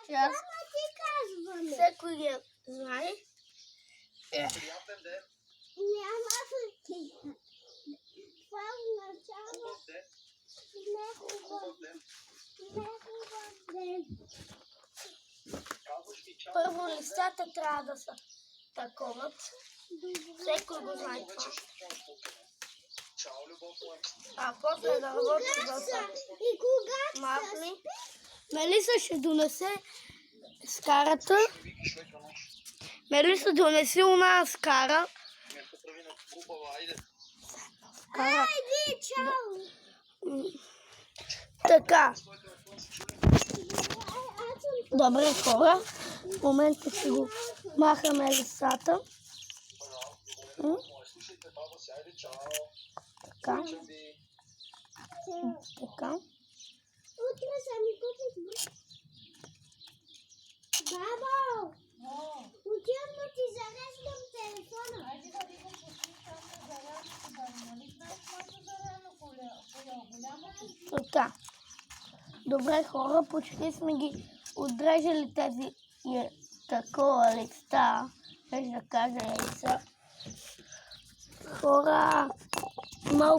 Сейчас Мама, ти казваме. всеки я знае. Приятен ден. Няма ти. Това означава Хубав ден. не хубав ден. не хубав ден. Казваш ми чао. Първо листата трябва да са таковат. Всеки го знае това. Вече ще чуеш тук. Чао, любов моя. А после да работи Кога да са? са И кога са? махни. Мелиса ще донесе скарата. Викаш лека нощ. Мелиса донеси una скара. Нека прави на хубава, айде. Скара. Айде, чао. Така. Твой телефон се чули. Аз съм Добре, хора. В момента ще го махаме листата. Моя, слушайте, баба си, айде, чао. Така. Обичам ви. Така. Утре са ми купиш. Бабо! Отивам да ти зареждам телефона. Айде да ви го пустим там на зарядка, да нали знаеш моето зарядно голямо. Така. Добре, хора, почти сме ги отрежали тези такова листа. Ще да кажа и са. Хора, малко